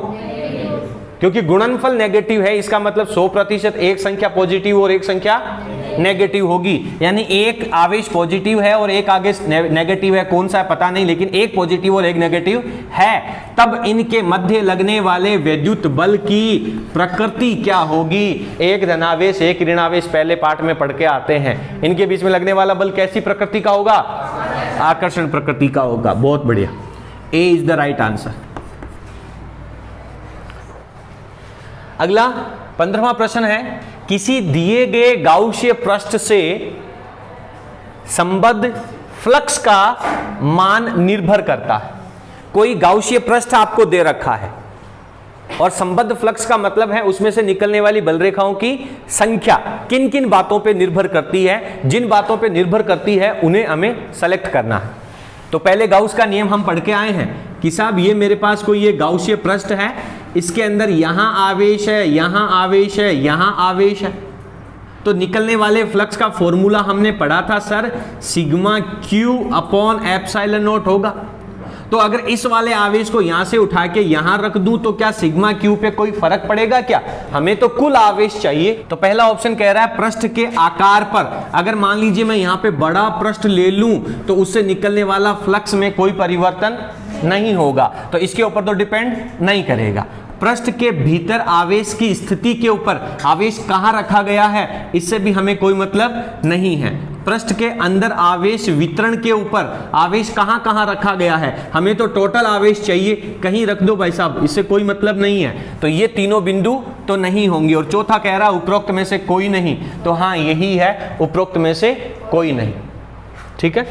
क्योंकि गुणनफल नेगेटिव है, इसका मतलब 100% एक संख्या पॉजिटिव और एक संख्या नेगेटिव होगी। यानी एक आवेश पॉजिटिव है और एक आवेश नेगेटिव है, कौन सा है पता नहीं, लेकिन एक पॉजिटिव और एक नेगेटिव है। तब इनके मध्य लगने वाले विद्युत बल की प्रकृति क्या होगी? एक धनावेश एक ऋणावेश पहले पाठ में पढ़ के आते हैं। इनके बीच में लगने वाला बल कैसी प्रकृति का होगा? आकर्षण प्रकृति का होगा। बहुत बढ़िया, ए इज द राइट आंसर। अगला 15वां प्रश्न है, किसी दिए गए गाउसीय पृष्ठ से संबद्ध फ्लक्स का मान निर्भर करता है। कोई गाउसीय पृष्ठ आपको दे रखा है और संबद्ध फ्लक्स का मतलब है उसमें से निकलने वाली बल रेखाओं की संख्या किन किन बातों पे निर्भर करती है। जिन बातों पे निर्भर करती है उन्हें हमें सेलेक्ट करना है। तो पहले गाउस का नियम हम पढ़ के आए हैं कि साहब ये मेरे पास कोई ये गाउसीय पृष्ठ है, इसके अंदर यहां आवेश है, यहां आवेश है, यहां आवेश है। तो निकलने वाले फ्लक्स का फॉर्मूला हमने पढ़ा था sir, sigma Q upon epsilon not होगा। तो अगर इस वाले आवेश को यहां से उठा के यहां रख दूं तो क्या सिग्मा क्यू पे कोई फर्क पड़ेगा क्या? हमें तो कुल आवेश चाहिए। तो पहला ऑप्शन कह रहा है पृष्ठ के आकार पर, अगर मान लीजिए मैं यहां पे बड़ा पृष्ठ ले लूं तो उससे निकलने वाला फ्लक्स में कोई परिवर्तन नहीं होगा, तो इसके ऊपर तो डिपेंड नहीं करेगा। पृष्ठ के भीतर आवेश की स्थिति के ऊपर, आवेश कहां रखा गया है इससे भी हमें कोई मतलब नहीं है। पृष्ठ के अंदर आवेश वितरण के ऊपर आवेश कहां कहां रखा गया है, हमें तो टोटल आवेश चाहिए, कहीं रख दो भाई साहब, इससे कोई मतलब नहीं है। तो ये तीनों बिंदु तो नहीं होंगे। और चौथा कह रहा उपरोक्त में से कोई नहीं, तो हाँ यही है, उपरोक्त में से कोई नहीं। ठीक है,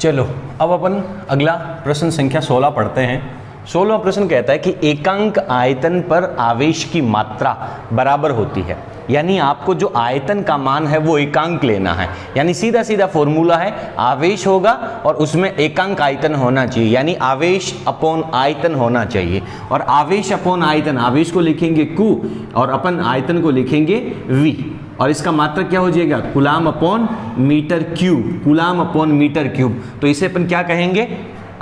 चलो अब अपन अगला प्रश्न संख्या 16 पढ़ते हैं। 16वां प्रश्न कहता है कि एकांक आयतन पर आवेश की मात्रा बराबर होती है, यानी आपको जो आयतन का मान है वो एकांक लेना है। यानी सीधा सीधा फॉर्मूला है, आवेश होगा और उसमें एकांक आयतन होना चाहिए, यानी आवेश अपॉन आयतन होना चाहिए। और आवेश अपॉन आयतन, आवेश को लिखेंगे Q और अपन आयतन को लिखेंगे V, और इसका मात्रा क्या हो जाएगा, coulomb upon metre cube, coulomb upon metre cube. तो इसे अपन क्या कहेंगे,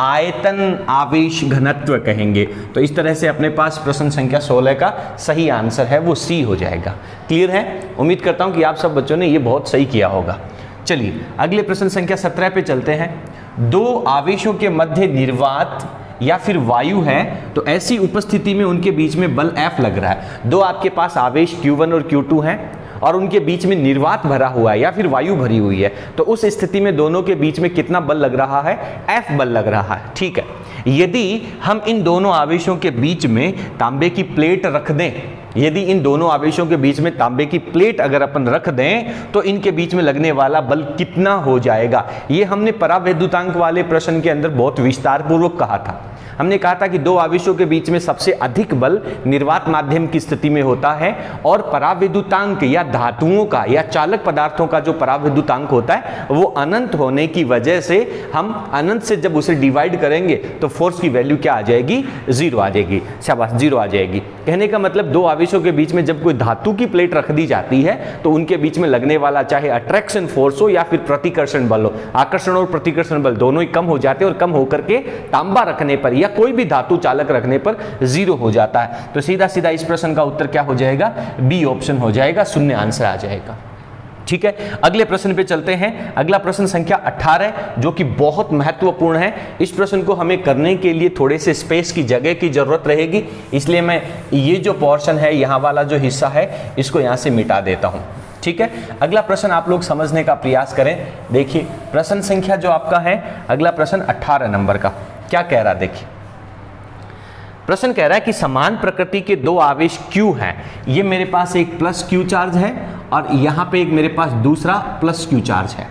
आयतन आवेश घनत्व कहेंगे। तो इस तरह से अपने पास प्रश्न संख्या 16 का सही आंसर है वो सी हो जाएगा। क्लियर है? उम्मीद करता हूं कि आप सब बच्चों ने ये बहुत सही किया होगा। चलिए अगले प्रश्न संख्या 17 पे चलते हैं। दो आवेशों के मध्य निर्वात या फिर वायु है, तो ऐसी उपस्थिति में उनके बीच में बल F लग रहा है। दो आपके पास आवेश Q1 और Q2 हैं और उनके बीच में निर्वात भरा हुआ है या फिर वायु भरी हुई है, तो उस स्थिति में दोनों के बीच में कितना बल लग रहा है, F बल लग रहा है। ठीक है, यदि हम इन दोनों आवेशों के बीच में तांबे की प्लेट रख दें, यदि इन दोनों आवेशों के बीच में तांबे की प्लेट अगर अपन रख दें तो इनके बीच में लगने वाला बल कितना हो जाएगा। ये हमने परावैद्युतांक वाले प्रश्न के अंदर बहुत विस्तार पूर्वक कहा था। हमने कहा था कि दो आवेशों के बीच में सबसे अधिक बल निर्वात माध्यम की स्थिति में होता है, और परावैद्युतांक या धातुओं का या चालक पदार्थों का जो परावैद्युतांक होता है वो अनंत होने की वजह से हम अनंत से जब उसे डिवाइड करेंगे तो फोर्स की वैल्यू क्या आ जाएगी, 0 आ जाएगी। शाबाश, 0 आ जाएगी। कहने का मतलब दो आवेशों के बीच में जब कोई धातु की प्लेट रख दी जाती है तो उनके बीच में लगने वाला चाहे अट्रैक्शन फोर्स हो या फिर प्रतिकर्षण बल हो, आकर्षण और प्रतिकर्षण बल दोनों ही कम हो जाते हैं, और कम होकर के तांबा रखने पर या कोई भी धातु चालक रखने पर 0 हो जाता है। तो सीधा सीधा इस प्रश्न का उत्तर क्या हो जाएगा, बी ऑप्शन हो जाएगा, शून्य आंसर आ जाएगा। ठीक है, अगले प्रश्न पे चलते हैं। अगला प्रश्न संख्या 18 जो कि बहुत महत्वपूर्ण है। इस प्रश्न को हमें करने के लिए थोड़े से स्पेस की जगह की जरूरत रहेगी, इसलिए मैं ये जो पोर्शन है, यहाँ वाला जो हिस्सा है, इसको यहाँ से मिटा देता हूँ। ठीक है, अगला प्रश्न आप लोग समझने का प्रयास करें। देखिए प्रश्न संख्या जो आपका है, अगला प्रश्न 18 नंबर का क्या कह रहा है। देखिए प्रश्न कह रहा है कि समान प्रकृति के दो आवेश Q हैं, ये मेरे पास एक प्लस Q चार्ज है और यहाँ पे एक मेरे पास दूसरा प्लस Q चार्ज है।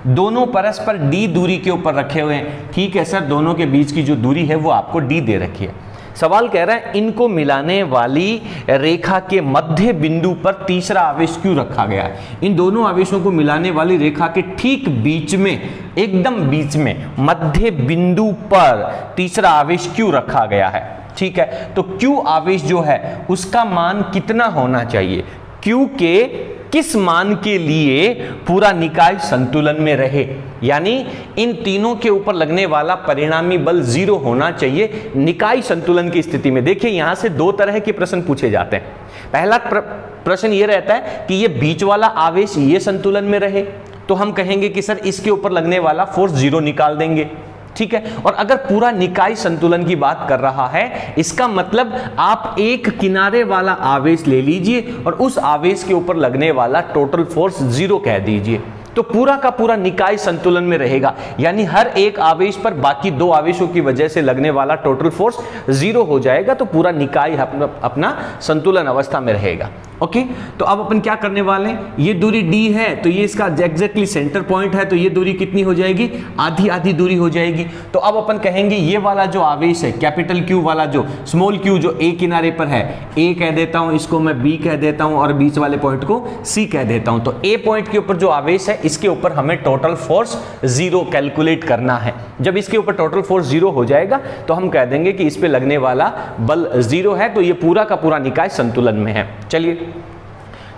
दोनों परस्पर d दूरी के ऊपर रखे हुए हैं। ठीक है सर, दोनों के बीच की जो दूरी है वो आपको d दे रखी है। सवाल कह रहा है इनको मिलाने वाली रेखा के मध्य बिंदु पर तीसरा आवेश Q रखा गया है। इन दोनों आवेशों को मिलाने वाली रेखा के ठीक बीच में, एकदम बीच में, मध्य बिंदु पर तीसरा आवेश Q रखा गया है। ठीक है, तो Q आवेश जो है उसका मान कितना होना चाहिए, Q के किस मान के लिए पूरा निकाय संतुलन में रहे, यानी इन तीनों के ऊपर लगने वाला परिणामी बल 0 होना चाहिए निकाय संतुलन की स्थिति में। देखिए यहां से दो तरह के प्रश्न पूछे जाते हैं। पहला प्रश्न ये रहता है कि ये बीच वाला आवेश ये संतुलन में रहे, तो हम कहेंगे कि सर इसके ऊपर लगने वाला फोर्स 0 निकाल देंगे। ठीक है, और अगर पूरा निकाय संतुलन की बात कर रहा है, इसका मतलब आप एक किनारे वाला आवेश ले लीजिए और उस आवेश के ऊपर लगने वाला टोटल फोर्स 0 कह दीजिए, तो पूरा का पूरा निकाय संतुलन में रहेगा। यानी हर एक आवेश पर बाकी दो आवेशों की वजह से लगने वाला टोटल फोर्स 0 हो जाएगा, तो पूरा निकाय अपना संतुलन अवस्था में रहेगा। ओके, तो अब अपन क्या करने वाले हैं, ये दूरी d है तो ये इसका एग्जैक्टली सेंटर पॉइंट है, तो ये दूरी कितनी हो जाएगी, आधी आधी दूरी हो जाएगी। तो अब अपन कहेंगे ये वाला जो आवेश है, कैपिटल Q वाला जो स्मॉल q जो a किनारे पर है, a कह देता हूं, इसको मैं b कह देता हूं और बीच वाले पॉइंट को c कह देता हूं। तो a पॉइंट के ऊपर जो आवेश है इसके ऊपर हमें टोटल फोर्स 0 कैलकुलेट करना है। जब इसके ऊपर टोटल फोर्स 0 हो जाएगा तो हम कह देंगे कि इस पे लगने वाला बल 0 है, तो ये पूरा का पूरा निकाय संतुलन में है। चलिए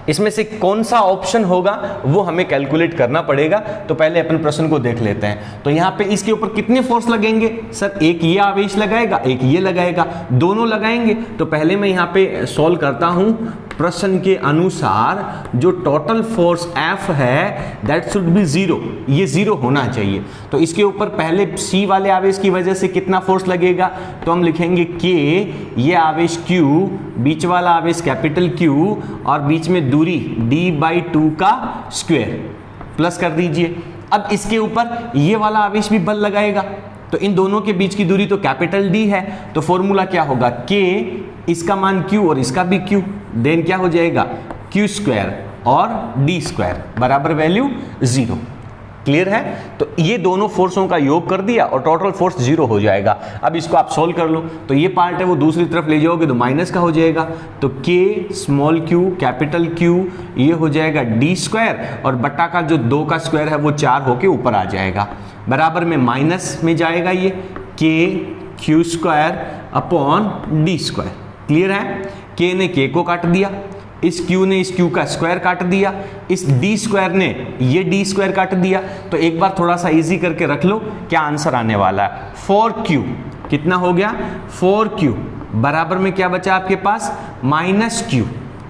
इसमें से कौन सा ऑप्शन होगा वो हमें कैलकुलेट करना पड़ेगा। तो पहले अपन प्रश्न को देख लेते हैं। तो यहाँ पे इसके ऊपर कितने फोर्स लगेंगे, सर एक ये आवेश लगाएगा, एक ये लगाएगा, दोनों लगाएंगे। तो पहले मैं यहाँ पे सॉल्व करता हूँ। प्रश्न के अनुसार जो टोटल फोर्स F है दैट शुड बी 0, ये 0 होना चाहिए। तो इसके ऊपर पहले C वाले आवेश की वजह से कितना फोर्स लगेगा, तो हम लिखेंगे K, ये आवेश Q, बीच वाला आवेश कैपिटल Q और बीच में दूरी d/2 का स्क्वायर। प्लस कर दीजिए। अब इसके ऊपर ये वाला आवेश भी बल लगाएगा, तो इन दोनों के बीच की दूरी तो कैपिटल डी है, तो फॉर्मूला क्या होगा, के, इसका मान क्यू और इसका भी क्यू, देन क्या हो जाएगा क्यू स्क्वायर और डी स्क्वायर बराबर वैल्यू 0। क्लियर है? तो ये दोनों फोर्सों का योग कर दिया और टोटल फोर्स 0 हो जाएगा। अब इसको आप सोल्व कर लो, तो ये पार्ट है वो दूसरी तरफ ले जाओगे तो माइनस का हो जाएगा, तो के स्मॉल क्यू कैपिटल क्यू ये हो जाएगा डी स्क्वायर और बट्टा का जो 2 का स्क्वायर है वो 4 होके ऊपर आ जाएगा, बराबर में माइनस में जाएगा ये के Q square upon D square. Clear है? के ने के को काट दिया, इस Q ने इस Q का स्क्वायर काट दिया, इस D स्क्वायर ने ये D स्क्वायर काट दिया। तो एक बार थोड़ा सा इजी करके रख लो, क्या आंसर आने वाला है 4Q। कितना हो गया 4Q बराबर में क्या बचा आपके पास -Q।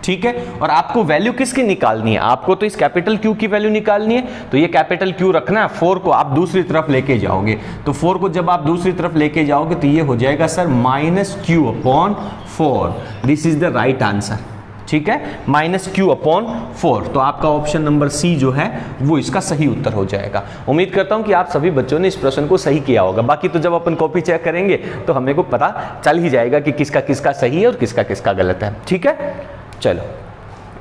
ठीक है, और आपको वैल्यू किसकी निकालनी है, आपको तो इस कैपिटल Q की वैल्यू निकालनी है, तो ये कैपिटल Q रखना है, 4 को आप दूसरी तरफ लेके जाओगे, तो 4 को जब आप दूसरी तरफ लेके जाओगे तो ये हो जाएगा sir -Q upon 4। This is the right answer. ठीक है, -Q अपॉन 4। तो आपका ऑप्शन नंबर सी जो है वो इसका सही उत्तर हो जाएगा। उम्मीद करता हूं कि आप सभी बच्चों ने इस प्रश्न को सही किया होगा। बाकी तो जब अपन कॉपी चेक करेंगे तो हमें को पता चल ही जाएगा कि किसका किसका सही है और किसका किसका गलत है। ठीक है, चलो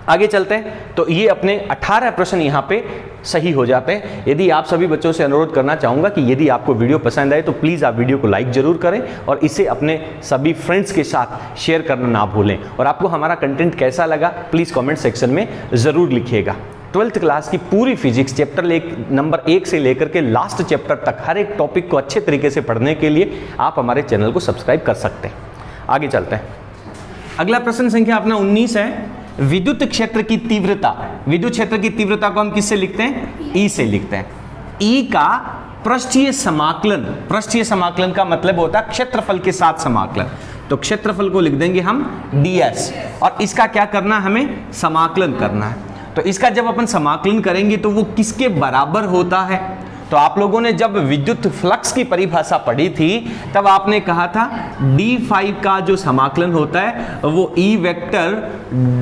आगे चलते हैं। तो ये अपने 18 प्रश्न यहाँ पे सही हो जाते हैं। यदि आप सभी बच्चों से अनुरोध करना चाहूँगा कि यदि आपको वीडियो पसंद आए तो प्लीज़ आप वीडियो को लाइक जरूर करें और इसे अपने सभी फ्रेंड्स के साथ शेयर करना ना भूलें। और आपको हमारा कंटेंट कैसा लगा प्लीज़ कमेंट सेक्शन में ज़रूर लिखिएगा। 12th क्लास की पूरी फिजिक्स चैप्टर नंबर 1 से लेकर के लास्ट चैप्टर तक हर एक टॉपिक को अच्छे तरीके से पढ़ने के लिए आप हमारे चैनल को सब्सक्राइब कर सकते हैं। आगे चलते हैं। अगला प्रश्न संख्या अपना 19 है। विद्युत क्षेत्र की तीव्रता, विद्युत क्षेत्र की तीव्रता को हम किससे लिखते हैं, ई से लिखते हैं। ई का पृष्ठीय समाकलन, पृष्ठीय समाकलन का मतलब होता है क्षेत्रफल के साथ समाकलन। तो क्षेत्रफल को लिख देंगे हम ds और इसका क्या करना है, हमें समाकलन करना है। तो इसका जब अपन समाकलन करेंगे तो वो किसके बराबर होता है। तो आप लोगों ने जब विद्युत फ्लक्स की परिभाषा पढ़ी थी तब आपने कहा था d5 का जो समाकलन होता है वो E vector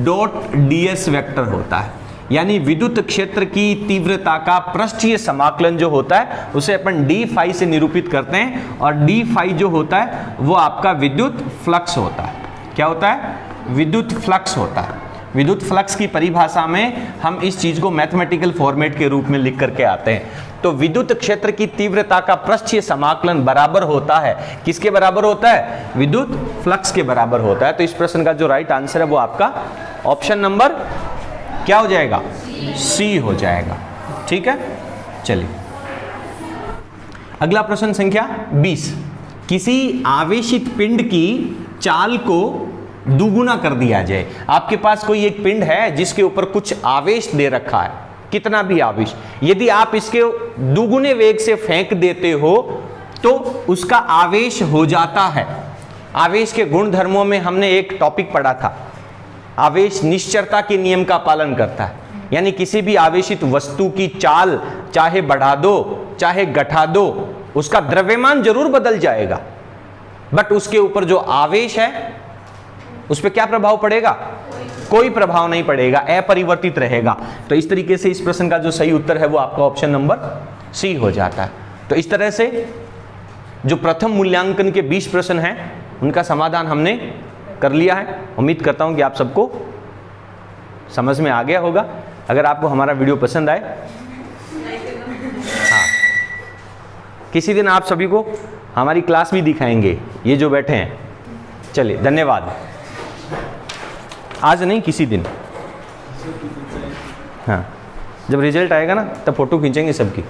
dot ds vector होता है। यानी विद्युत क्षेत्र की तीव्रता का पृष्ठीय समाकलन जो होता है उसे अपन d5 से निरूपित करते हैं और d5 जो होता है वो आपका विद्युत फ्लक्स होता है। क्या होता है, विद्युत फ्लक्स होता है। विद्युत फ्लक्स की परिभाषा में हम इस चीज को मैथमेटिकल फॉर्मेट के रूप में लिख करके आते हैं। तो विद्युत क्षेत्र की तीव्रता का पृष्ठीय समाकलन बराबर होता है, किसके बराबर होता है, विद्युत फ्लक्स के बराबर होता है। तो इस प्रश्न का जो राइट आंसर है वो आपका ऑप्शन नंबर क्या हो जाएगा, सी हो जाएगा। ठीक है, चलिए अगला प्रश्न संख्या 20। किसी आवेशित पिंड की चाल को दुगुना कर दिया जाए। आपके पास कोई एक पिंड है जिसके ऊपर कुछ आवेश दे रखा है, कितना भी आवेश, यदि आप इसके दुगुने वेग से फेंक देते हो तो उसका आवेश हो जाता है। आवेश के गुण धर्मों में हमने एक टॉपिक पढ़ा था, आवेश निश्चरता के नियम का पालन करता है। यानी किसी भी आवेशित वस्तु की चाल चाहे बढ़ा दो चाहे घटा दो उसका द्रव्यमान जरूर बदल जाएगा, बट उसके ऊपर जो आवेश है उस पर क्या प्रभाव पड़ेगा, कोई प्रभाव नहीं पड़ेगा, अपरिवर्तित रहेगा। तो इस तरीके से इस प्रश्न का जो सही उत्तर है वो आपका ऑप्शन नंबर सी हो जाता है। तो इस तरह से जो प्रथम मूल्यांकन के 20 प्रश्न हैं उनका समाधान हमने कर लिया है। उम्मीद करता हूं कि आप सबको समझ में आ गया होगा। अगर आपको हमारा वीडियो पसंद आए, हाँ, किसी दिन आप सभी को हमारी क्लास भी दिखाएंगे, ये जो बैठे हैं। चलिए धन्यवाद। आज नहीं, किसी दिन, हाँ, जब रिजल्ट आएगा ना तब फोटो खींचेंगे सबकी।